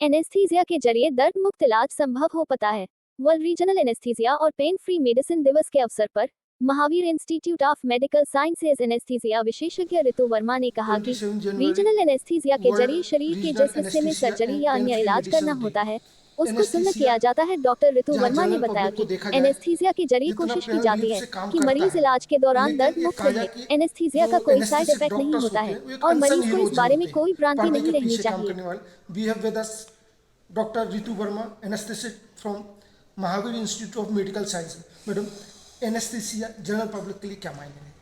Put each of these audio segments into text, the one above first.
Anaesthesia के जरिए दर्द मुक्त इलाज संभव हो पाता है। वर्ल्ड रीजनल एनेस्थीसिया और पेन फ्री मेडिसिन दिवस के अवसर पर Mahavir institute of medical sciences anaesthesia विशेषज्ञ ऋतु वर्मा ने कहा कि रीजनल एनेस्थीसिया के जरिए शरीर के जिस हिस्से में सर्जरी या अन्य इलाज करना होता है उसको सुन्न किया जाता है। डॉक्टर ऋतु वर्मा ने बताया कि एनेस्थीसिया के जरिए कोशिश की जाती है कि मरीज इलाज के दौरान दर्द मुक्त रहे। एनेस्थीसिया का कोई साइड इफेक्ट नहीं होता है और मरीज को इस बारे में कोई भ्रांति नहीं रहनी चाहिए। Doctor Ritu Verma, anaesthetist from Mahavir institute of medical science. Madam, anaesthesia general public के लिए क्या मायने है?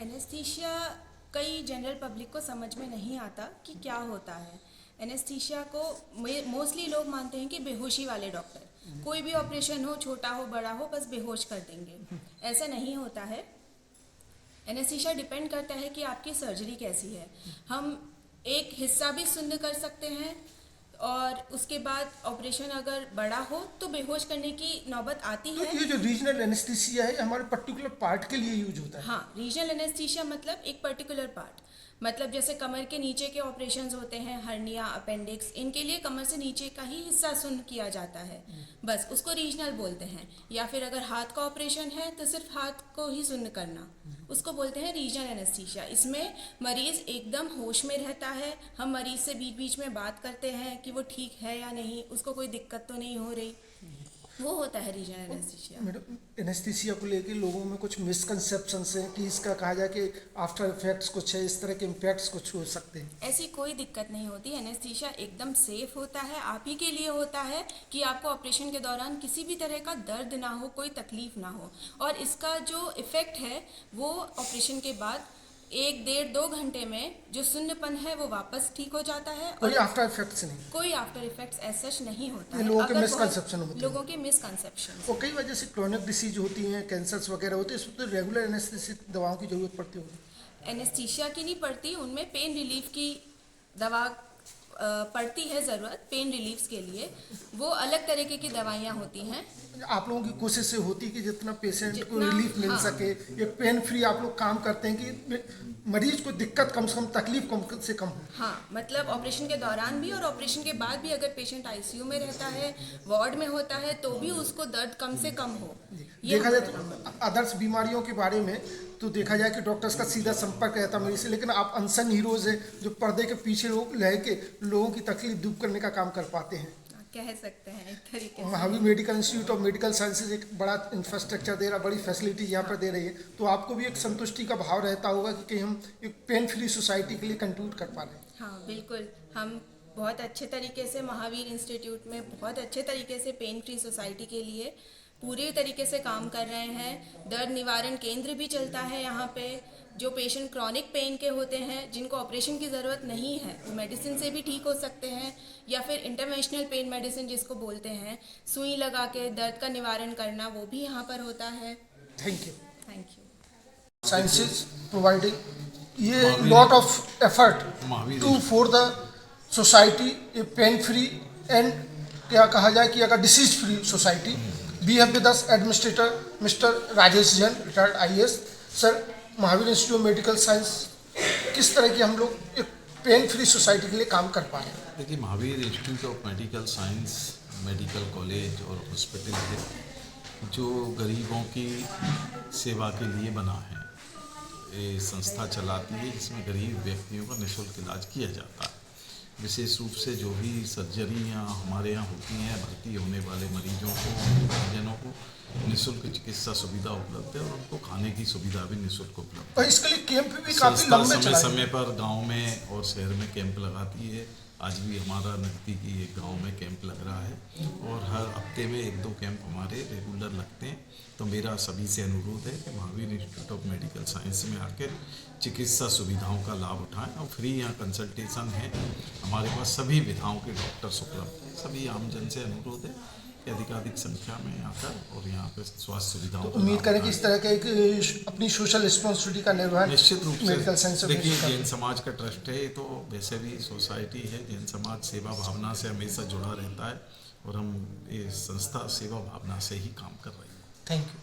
एनेस्थीसिया कई जनरल पब्लिक को समझ में नहीं आता कि क्या होता है। एनेस्थीसिया को मोस्टली लोग मानते हैं कि बेहोशी वाले डॉक्टर, कोई भी ऑपरेशन हो, छोटा हो बड़ा हो, बस बेहोश कर देंगे। ऐसा नहीं होता है। एनेस्थीसिया डिपेंड करता है कि आपकी सर्जरी कैसी है। हम एक हिस्सा भी सुन्न कर सकते हैं और उसके बाद ऑपरेशन अगर बड़ा हो तो बेहोश करने की नौबत आती है। तो ये जो रीजनल एनेस्थीसिया है हमारे पर्टिकुलर पार्ट के लिए यूज होता है? हाँ, रीजनल एनेस्थीसिया मतलब एक पर्टिकुलर पार्ट, मतलब जैसे कमर के नीचे के ऑपरेशंस होते हैं, हर्निया, अपेंडिक्स, इनके लिए कमर से नीचे का ही हिस्सा सुन्न किया जाता है, बस उसको रीजनल बोलते हैं। या फिर अगर हाथ का ऑपरेशन है तो सिर्फ हाथ को ही सुन्न करना, उसको बोलते हैं रीजनल एनेस्थीसिया। इसमें मरीज एकदम होश में रहता है, हम मरीज से बीच बीच में बात करते हैं कि वो ठीक है या नहीं, उसको कोई दिक्कत तो नहीं हो रही, वो होता है रीजनल एनेस्थीसिया। मैडम, एनेस्थीसिया को लेके लोगों में कुछ मिसकंसेप्शंस हैं कि इसका कहा जाए कि आफ्टर इफेक्ट्स कुछ है, इस तरह के इम्पैक्ट्स कुछ हो सकते हैं? ऐसी कोई दिक्कत नहीं होती। एनेस्थीसिया एकदम सेफ होता है, आप ही के लिए होता है कि आपको ऑपरेशन के दौरान किसी भी तरह का दर्द ना हो, कोई तकलीफ ना हो। और इसका जो इफेक्ट है वो ऑपरेशन के बाद 1, 1.5, 2 घंटे में जो सुन्नपन है वो वापस ठीक हो जाता है। कोई आफ्टर इफेक्ट्स नहीं? कोई आफ्टर इफेक्ट्स ऐसा नहीं होता है। लोगों के मिसकंसेप्शन होते हैं। लोगों के मिसकंसेप्शन। और कई वजह से क्रोनिक डिसीज होती हैं, कैंसर्स वगैरह होते हैं, इसमें तो रेगुलर एनेस्थेसिक दवाओं की जरूरत पड़ती होगी? एनेस्थीसिया की नहीं पड़ती, उनमें पेन रिलीफ की दवा पड़ती है ज़रूरत। पेन रिलीफ्स के लिए वो अलग तरीके की दवाइयाँ होती हैं। आप लोगों की कोशिश से होती है कि जितना पेशेंट को रिलीफ मिल हाँ, सके, ये पेन फ्री आप लोग काम करते हैं कि मरीज को दिक्कत कम से कम, तकलीफ कम से कम हो? हाँ, मतलब ऑपरेशन के दौरान भी और ऑपरेशन के बाद भी अगर पेशेंट आईसीयू में रहता है, वार्ड में होता है, तो भी उसको दर्द कम से कम हो। देखा जाए तो अदर्स बीमारियों के बारे में तो देखा जाए कि डॉक्टर्स का सीधा संपर्क रहता है मरीज से, लेकिन आप अनसन हीरोज हैं जो पर्दे के पीछे लोग रह के लोगों की तकलीफ दूर करने का काम कर पाते हैं, कह सकते हैं एक तरीके से। Mahavir medical institute of medical sciences एक बड़ा इंफ्रास्ट्रक्चर दे रहा, बड़ी फैसिलिटी यहाँ पर दे रही है, तो आपको भी एक संतुष्टि का भाव रहता होगा कि कहीं हम एक पेन फ्री सोसाइटी के लिए कंट्रीब्यूट कर पा रहे हैं। हाँ बिल्कुल, हम बहुत अच्छे तरीके से महावीर इंस्टीट्यूट में बहुत अच्छे तरीके से पेन फ्री सोसाइटी के लिए पूरे तरीके से काम कर रहे हैं। दर्द निवारण केंद्र भी चलता है यहाँ पे। जो पेशेंट क्रॉनिक पेन के होते हैं, जिनको ऑपरेशन की ज़रूरत नहीं है, वो मेडिसिन से भी ठीक हो सकते हैं, या फिर इंटरवेंशनल पेन मेडिसिन जिसको बोलते हैं, सुई लगा के दर्द का निवारण करना, वो भी यहाँ पर होता है। Thank you. Thank you. Sciences providing ये lot of effort to for the society a pain free and क्या कहा जाए कि अगर disease free society. We have with us administrator mister Rajesh Jain, retired IAS। Sir, Mahavir institute of medical science किस तरह की हम लोग एक पेन फ्री सोसाइटी के लिए काम कर पा रहे हैं? देखिए, Mahavir institute of medical science medical college और हॉस्पिटल है जो गरीबों की सेवा के लिए बना है। ये संस्था चलाती है जिसमें गरीब व्यक्तियों का निःशुल्क इलाज किया जाता है। विशेष रूप से जो भी सर्जरियाँ हमारे यहाँ होती हैं, भर्ती होने वाले मरीजों को, परिजनों को निःशुल्क चिकित्सा सुविधा उपलब्ध है और उनको खाने की सुविधा भी निःशुल्क उपलब्ध है। और इसके लिए कैंप भी काफी लंबे समय समय पर गांव में और शहर में कैंप लगाती है। आज भी हमारा नज़दीकी एक गांव में कैंप लग रहा है और हर हफ्ते में 1-2 कैंप हमारे रेगुलर लगते हैं। तो मेरा सभी से अनुरोध है कि Mahavir institute of medical science में आकर चिकित्सा सुविधाओं का लाभ उठाएं और फ्री यहाँ कंसल्टेशन है। हमारे पास सभी विधाओं के डॉक्टर्स उपलब्ध हैं। सभी आमजन से अनुरोध है कि अधिकाधिक संख्या में आकर और यहाँ पर स्वास्थ्य सुविधाओं तो उम्मीद करें कि इस तरह के एक अपनी सोशल रिस्पॉन्सिबिलिटी का निर्वहन निश्चित रूप से मेडिकल साइंस। देखिए, जैन समाज का ट्रस्ट है, तो वैसे भी सोसाइटी है, जैन समाज सेवा भावना से हमेशा जुड़ा रहता है और हम ये संस्था सेवा भावना से ही काम कर रही है। Thank you.